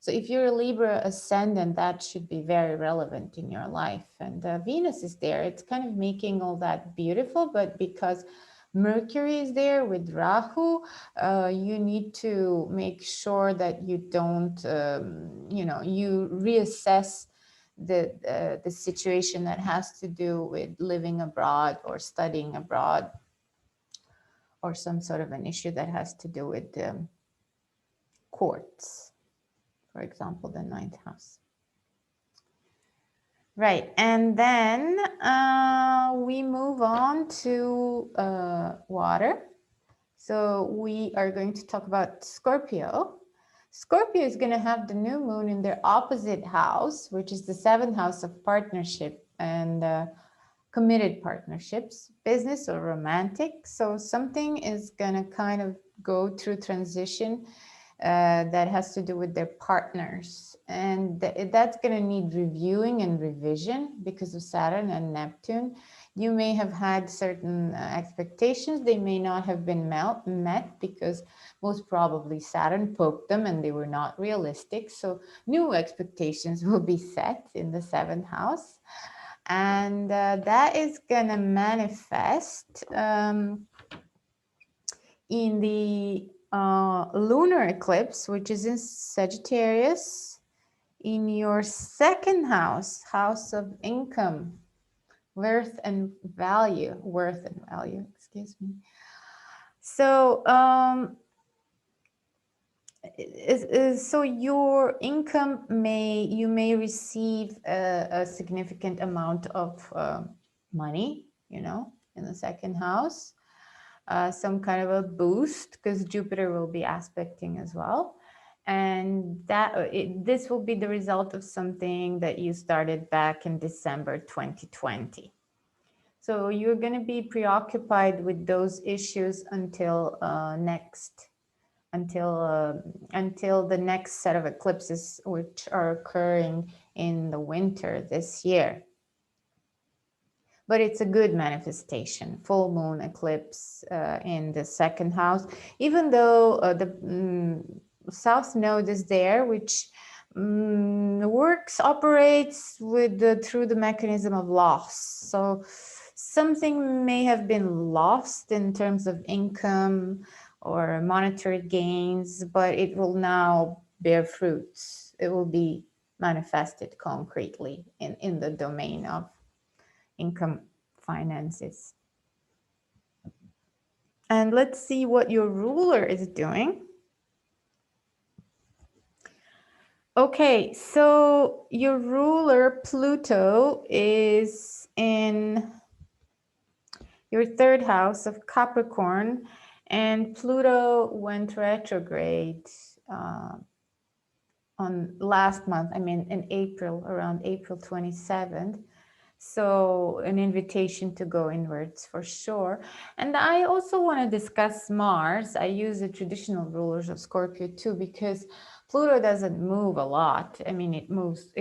So if you're a Libra ascendant, that should be very relevant in your life. And Venus is there. It's kind of making all that beautiful, but because Mercury is there with Rahu, you need to make sure that you don't, you reassess the situation that has to do with living abroad or studying abroad, or some sort of an issue that has to do with courts, for example, the ninth house. Right, and then we move on to water. So we are going to talk about Scorpio. Scorpio is going to have the new moon in their opposite house, which is the 7th house of partnership and committed partnerships, business or romantic. So something is going to kind of go through transition that has to do with their partners. And that's going to need reviewing and revision because of Saturn and Neptune. You may have had certain expectations. They may not have been met because most probably Saturn poked them and they were not realistic. So new expectations will be set in the 7th house. And that is going to manifest in the lunar eclipse, which is in Sagittarius, in your 2nd house, house of income, worth and value, excuse me. So, so your income you may receive a significant amount of money, in the 2nd house. Some kind of a boost, because Jupiter will be aspecting as well. And this will be the result of something that you started back in December 2020. So you're going to be preoccupied with those issues until the next set of eclipses, which are occurring in the winter this year. But it's a good manifestation, full moon eclipse in the 2nd house, even though the South Node is there, which operates through the mechanism of loss. So something may have been lost in terms of income or monetary gains, but it will now bear fruits. It will be manifested concretely in the domain of income, finances. And let's see what your ruler is doing. Okay, so your ruler, Pluto, is in your 3rd house of Capricorn, and Pluto went retrograde on last month, in April, around April 27th. So an invitation to go inwards for sure. And I also want to discuss Mars. I use the traditional rulers of Scorpio too, because Pluto doesn't move a lot. I mean, it moves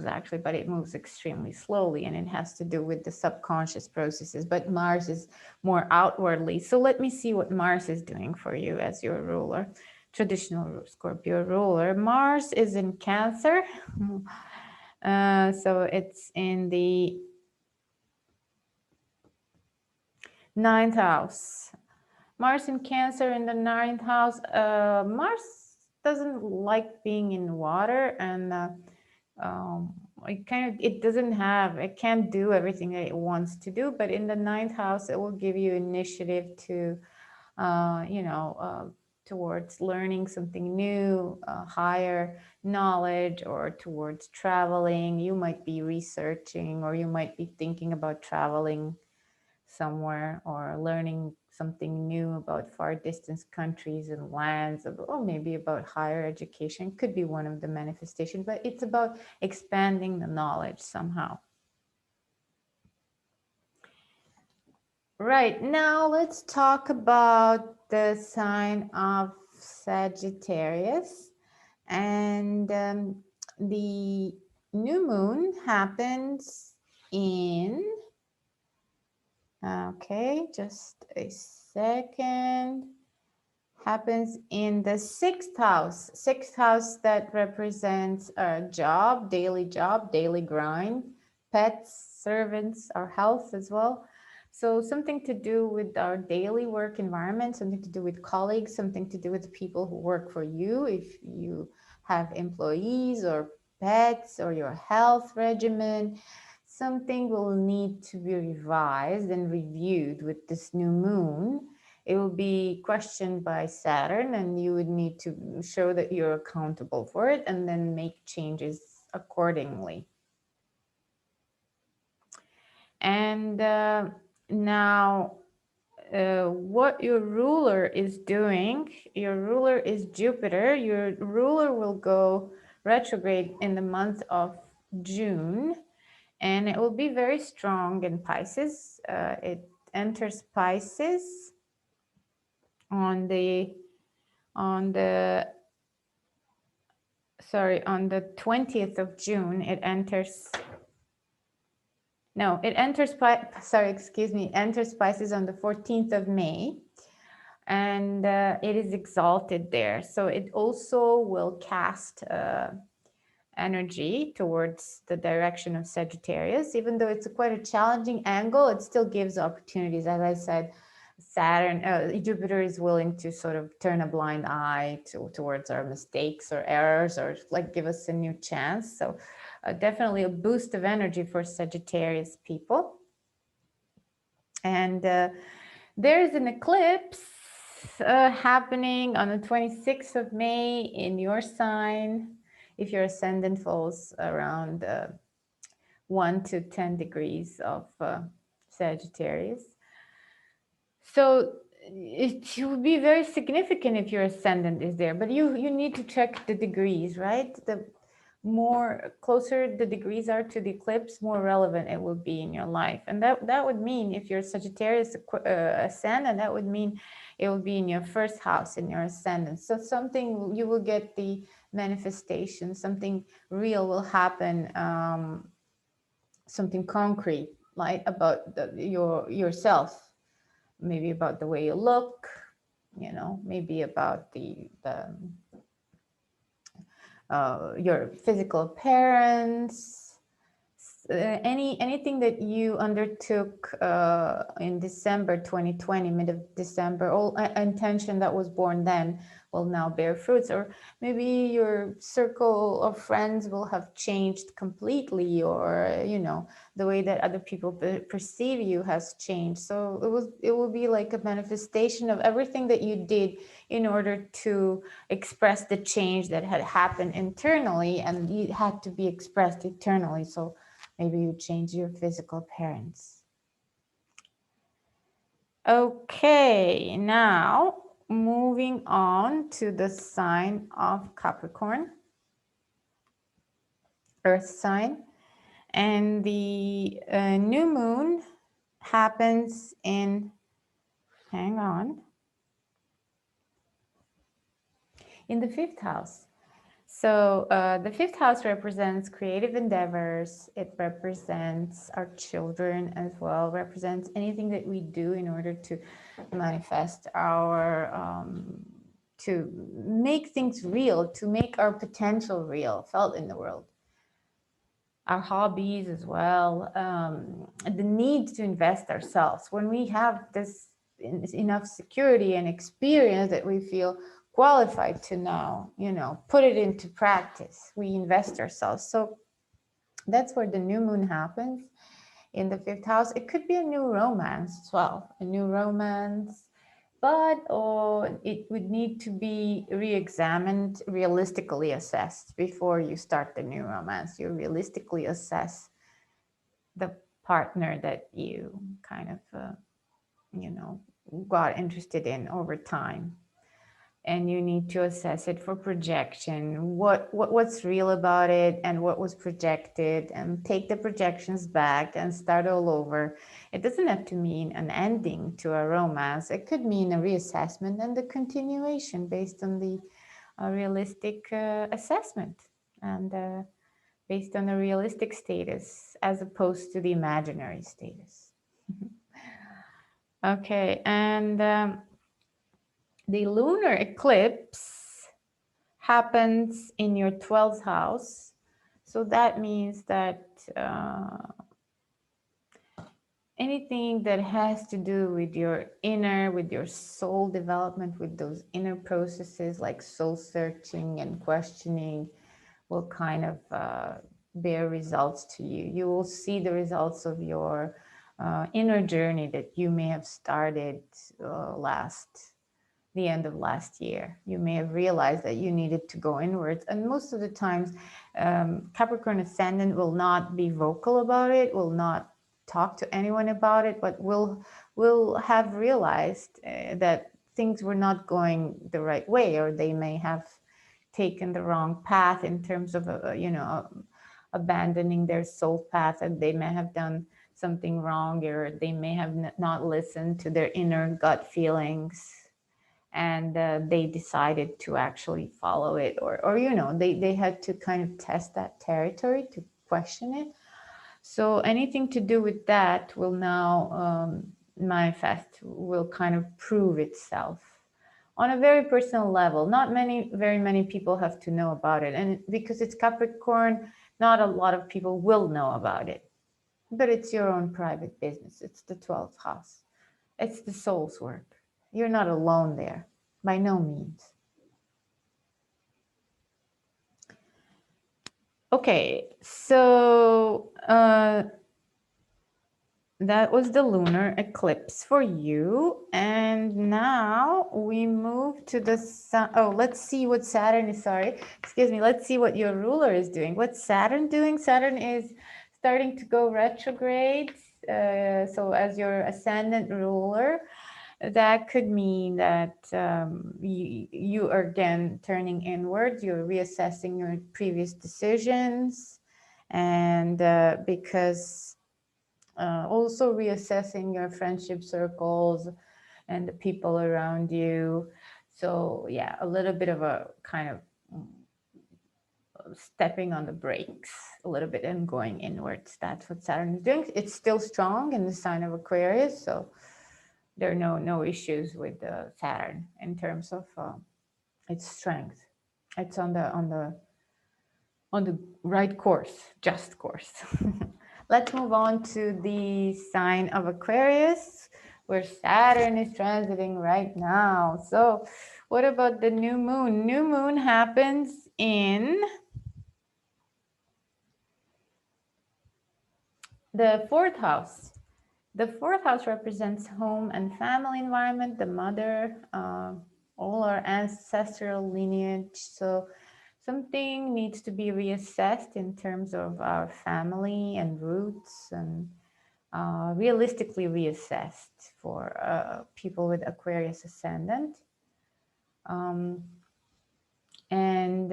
actually, but it moves extremely slowly, and it has to do with the subconscious processes. But Mars is more outwardly. So let me see what Mars is doing for you as your ruler, traditional Scorpio ruler. Mars is in Cancer. So it's in the 9th house. Mars in Cancer in the 9th house. Mars doesn't like being in water, and it can't do everything that it wants to do. But in the 9th house, it will give you initiative to, towards learning something new, higher knowledge, or towards traveling. You might be researching, or you might be thinking about traveling somewhere, or learning something new about far distance countries and lands, or maybe about higher education. Could be one of the manifestations, but it's about expanding the knowledge somehow. Right, now let's talk about the sign of Sagittarius. And the new moon happens in, okay, just a second, happens in the 6th house. 6th house that represents our job, daily grind, pets, servants, our health as well. So something to do with our daily work environment, something to do with colleagues, something to do with people who work for you, if you have employees or pets, or your health regimen. Something will need to be revised and reviewed with this new moon. It will be questioned by Saturn, and you would need to show that you're accountable for it and then make changes accordingly. And now, what your ruler is doing, your ruler is Jupiter. Your ruler will go retrograde in the month of June, and it will be very strong in Pisces. It enters Pisces on the 20th of June. It enters Pisces on the 14th of May, and it is exalted there. So it also will cast energy towards the direction of Sagittarius. Even though it's quite a challenging angle, it still gives opportunities. As I said, Jupiter is willing to sort of turn a blind eye towards our mistakes or errors, or like give us a new chance. So definitely a boost of energy for Sagittarius people. And there is an eclipse happening on the 26th of May in your sign, if your ascendant falls around 1 to 10 degrees of Sagittarius. So it would be very significant if your ascendant is there, but you need to check the degrees, right? The more closer the degrees are to the eclipse, more relevant it will be in your life. And that would mean, if you're Sagittarius ascendant, that would mean it will be in your first house in your ascendant. So something, you will get the manifestation, something real will happen, something concrete, like about yourself. Maybe about the way you look, maybe about your physical appearance, anything that you undertook in December 2020, mid of December, all intention that was born then will now bear fruits. Or maybe your circle of friends will have changed completely, or the way that other people perceive you has changed. So it will be like a manifestation of everything that you did in order to express the change that had happened internally, and it had to be expressed eternally. So maybe you change your physical appearance. Okay, now moving on to the sign of Capricorn, Earth sign. And the new moon happens in, hang on, in the 5th house. So the 5th house represents creative endeavors. It represents our children as well, represents anything that we do in order to manifest our, to make things real, to make our potential real, felt in the world. Our hobbies as well, the need to invest ourselves. When we have this enough security and experience that we feel qualified to now, put it into practice, we invest ourselves. So that's where the new moon happens in the 5th house. It could be a new romance as well, a new romance, but it would need to be re-examined, realistically assessed before you start the new romance. You realistically assess the partner that you kind of, got interested in over time. And you need to assess it for projection. What's real about it and what was projected, and take the projections back and start all over. It doesn't have to mean an ending to a romance. It could mean a reassessment and the continuation based on the realistic assessment and based on the realistic status as opposed to the imaginary status. Okay, and the lunar eclipse happens in your 12th house. So that means that anything that has to do with your inner, with your soul development, with those inner processes like soul searching and questioning will kind of bear results to you. You will see the results of your inner journey that you may have started the end of last year. You may have realized that you needed to go inwards. And most of the times, Capricorn ascendant will not be vocal about it, will not talk to anyone about it, but will have realized that things were not going the right way, or they may have taken the wrong path in terms of, abandoning their soul path, and they may have done something wrong, or they may have not listened to their inner gut feelings, and they decided to actually follow it, or they had to kind of test that territory to question it. So anything to do with that will now manifest, will kind of prove itself on a very personal level. Not very many people have to know about it, and because it's Capricorn, not a lot of people will know about it, but it's your own private business. It's the 12th house. It's the soul's work. You're not alone there, by no means. Okay, so that was the lunar eclipse for you. And now we move to the sun. Oh, let's see what Saturn is, excuse me. Let's see what your ruler is doing. What's Saturn doing? Saturn is starting to go retrograde. So as your ascendant ruler, that could mean that you are again turning inwards. You're reassessing your previous decisions. And because also reassessing your friendship circles and the people around you. So yeah, a little bit of a kind of stepping on the brakes a little bit and going inwards. That's what Saturn is doing. It's still strong in the sign of Aquarius, so there are no issues with Saturn in terms of its strength. It's on the right course, just course. Let's move on to the sign of Aquarius, where Saturn is transiting right now. So what about the new moon? New moon happens in the 4th house. The 4th house represents home and family environment, the mother, all our ancestral lineage. So something needs to be reassessed in terms of our family and roots, and realistically reassessed for people with Aquarius ascendant. And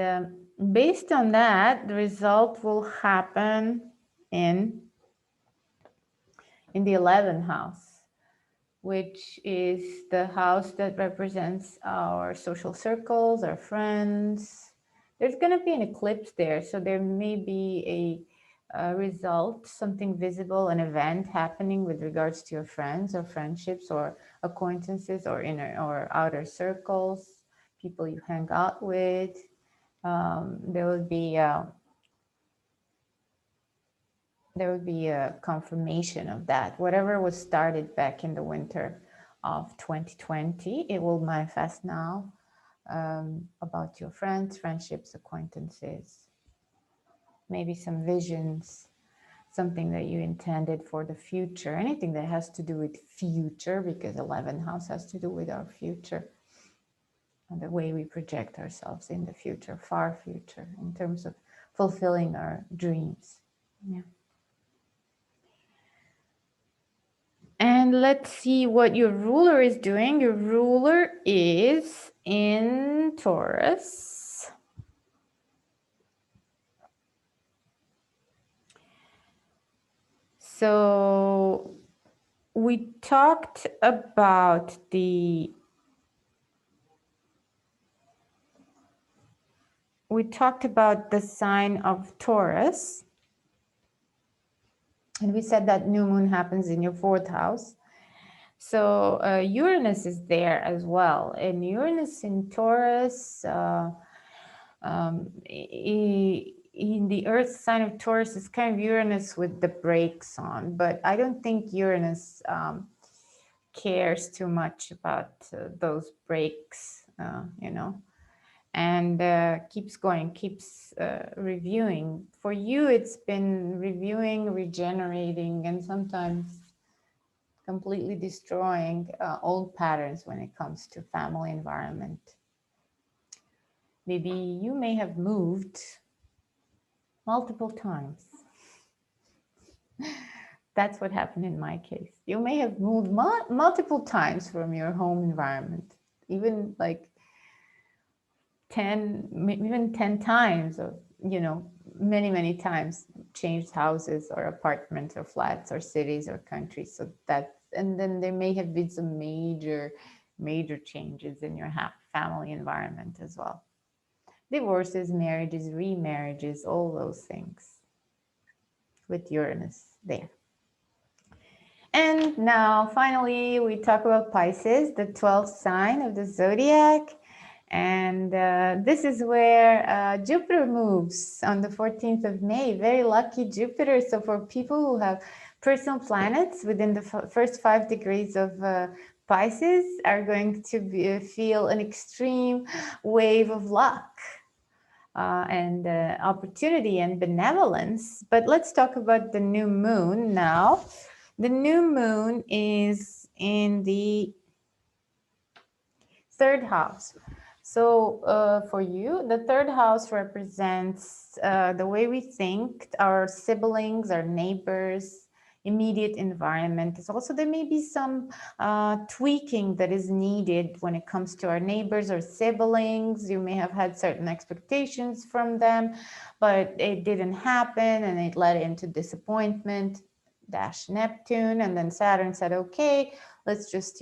based on that, the result will happen in the 11th house, which is the house that represents our social circles, our friends. There's going to be an eclipse there, so there may be a result, something visible, an event happening with regards to your friends or friendships or acquaintances or inner or outer circles, people you hang out with. There would be a confirmation of that. Whatever was started back in the winter of 2020, it will manifest now, about your friends, friendships, acquaintances, maybe some visions, something that you intended for the future, anything that has to do with future, because 11th house has to do with our future and the way we project ourselves in the future, far future, in terms of fulfilling our dreams. Yeah. And let's see what your ruler is doing. Your ruler is in Taurus. So we talked about the sign of Taurus. And we said that new moon happens in your 4th house. So Uranus is there as well. And Uranus in Taurus, in the earth sign of Taurus, is kind of Uranus with the brakes on. But I don't think Uranus cares too much about those brakes, and keeps going, keeps reviewing. For you, it's been reviewing, regenerating, and sometimes completely destroying old patterns when it comes to family environment. Maybe you may have moved multiple times. That's what happened in my case. You may have moved multiple times from your home environment, even like 10 times, or many times, changed houses or apartments or flats or cities or countries. So and then there may have been some major changes in your family environment as well. Divorces, marriages, remarriages, all those things with Uranus there. And now finally we talk about Pisces, the 12th sign of the zodiac. And this is where Jupiter moves on the 14th of May. Very lucky Jupiter. So for people who have personal planets within the first 5 degrees of Pisces, are going to feel an extreme wave of luck and opportunity and benevolence. But let's talk about the new moon now. The new moon is in the 3rd house. So for you, the 3rd house represents the way we think, our siblings, our neighbors, immediate environment. It's also, there may be some tweaking that is needed when it comes to our neighbors or siblings. You may have had certain expectations from them, but it didn't happen and it led into disappointment - Neptune. And then Saturn said, okay, let's just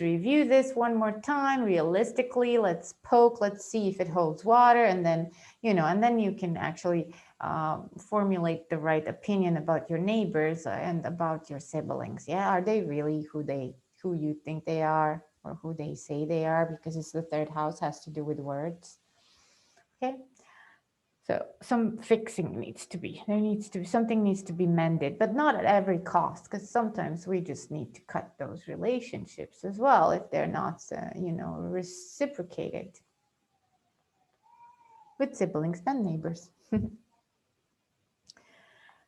review this one more time realistically. Let's poke, let's see if it holds water. And then, and then you can actually formulate the right opinion about your neighbors and about your siblings. Yeah, are they really who you think they are, or who they say they are? Because it's the 3rd house, has to do with words. Okay. So some fixing needs to be, something needs to be mended, but not at every cost, because sometimes we just need to cut those relationships as well if they're not, reciprocated with siblings and neighbors.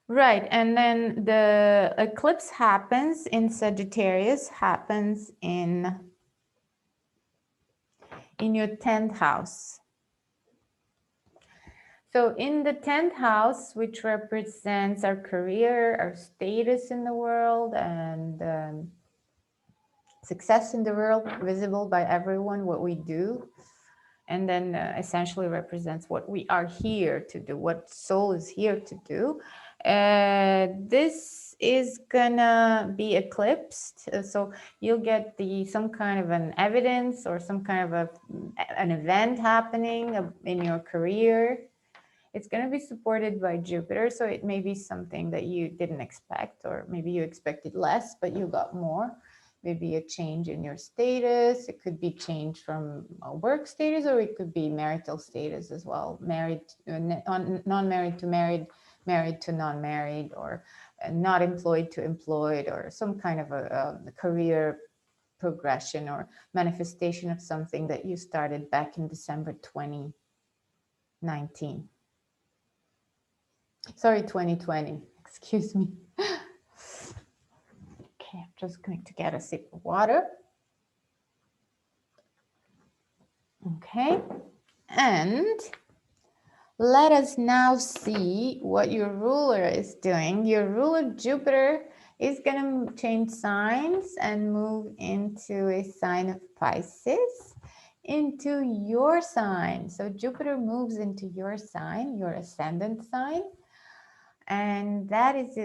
Right, and then the eclipse happens in Sagittarius, happens in your 10th house. So in the 10th house, which represents our career, our status in the world, and success in the world, visible by everyone, what we do, and then essentially represents what we are here to do, what soul is here to do. This is gonna be eclipsed, so you'll get some kind of an evidence or some kind of an event happening in your career. It's going to be supported by Jupiter, so it may be something that you didn't expect, or maybe you expected less, but you got more. Maybe a change in your status. It could be change from a work status, or it could be marital status as well. Married, non-married to married, married to non-married, or not employed to employed, or some kind of a career progression or manifestation of something that you started back in December 2019. Sorry, 2020, excuse me. Okay, I'm just going to get a sip of water. Okay, and let us now see what your ruler is doing. Your ruler, Jupiter, is going to change signs and move into a sign of Pisces, into your sign. So Jupiter moves into your sign, your ascendant sign. And that is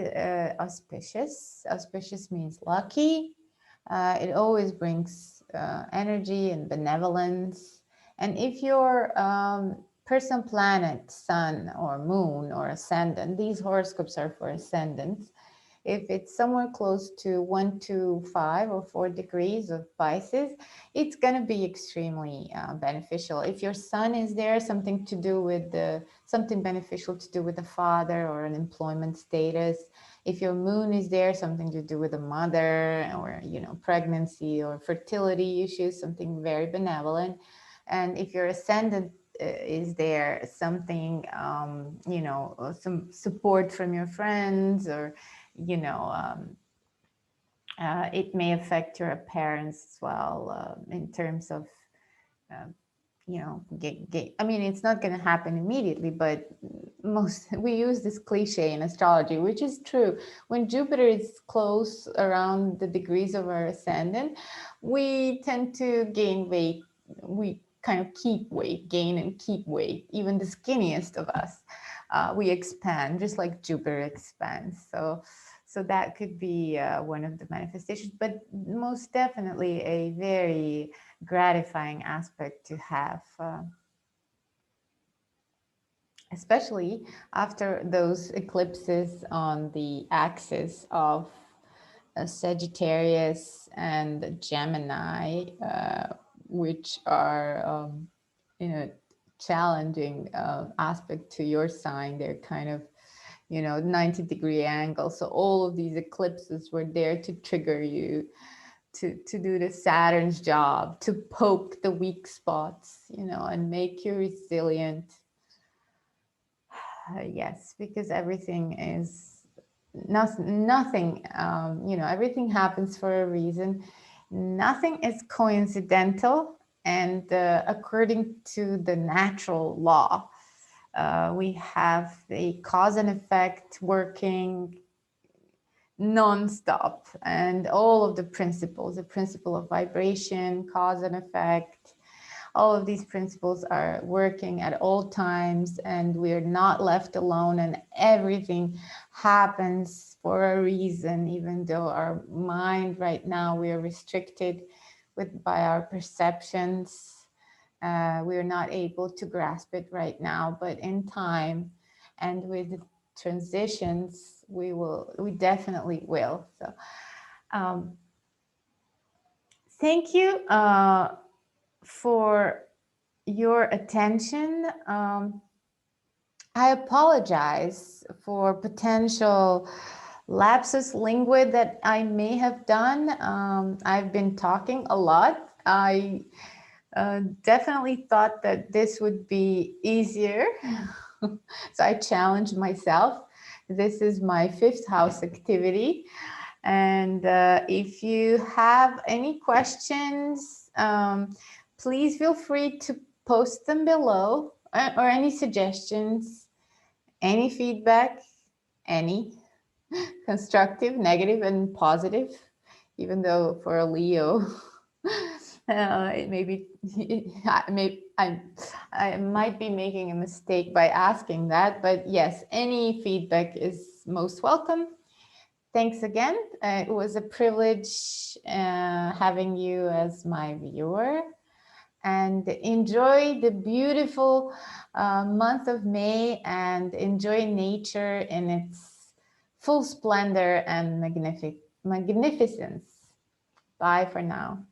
auspicious. Auspicious means lucky. It always brings energy and benevolence. And if your personal planet, sun or moon or ascendant, these horoscopes are for ascendants. If it's somewhere close to 1 to 5 or 4 degrees of Pisces, it's going to be extremely beneficial. If your sun is there, something to do with something beneficial to do with the father or an employment status. If your moon is there, something to do with the mother, or pregnancy or fertility issues, something very benevolent. And if your ascendant is there, something some support from your friends, or it may affect your parents as well, in terms of I mean, it's not going to happen immediately, but we use this cliche in astrology, which is true. When Jupiter is close around the degrees of our ascendant, we tend to gain weight. We kind of keep weight, gain and keep weight. Even the skinniest of us, we expand, just like Jupiter expands. So that could be one of the manifestations, but most definitely a very gratifying aspect to have, especially after those eclipses on the axis of Sagittarius and Gemini, which are challenging aspect to your sign. They're kind of 90-degree angle. So all of these eclipses were there to trigger you, to do the Saturn's job, to poke the weak spots, and make you resilient. Yes, because everything is nothing, everything happens for a reason. Nothing is coincidental, and according to the natural law, we have the cause and effect working non-stop, and all of the principles, the principle of vibration, cause and effect, all of these principles are working at all times, and we're not left alone, and everything happens for a reason. Even though our mind right now, we are restricted by our perceptions, we're not able to grasp it right now, but in time and with transitions, we definitely will. So thank you for your attention. I apologize for potential lapsus lingua that I may have done. I've been talking a lot. I definitely thought that this would be easier. So I challenged myself. This is my 5th house activity. And if you have any questions, please feel free to post them below, or any suggestions, any feedback, any constructive, negative, and positive, even though for a Leo, it may be, I might be making a mistake by asking that, but yes, any feedback is most welcome. Thanks again. It was a privilege having you as my viewer. And enjoy the beautiful month of May, and enjoy nature in its full splendor and magnificence. Bye for now.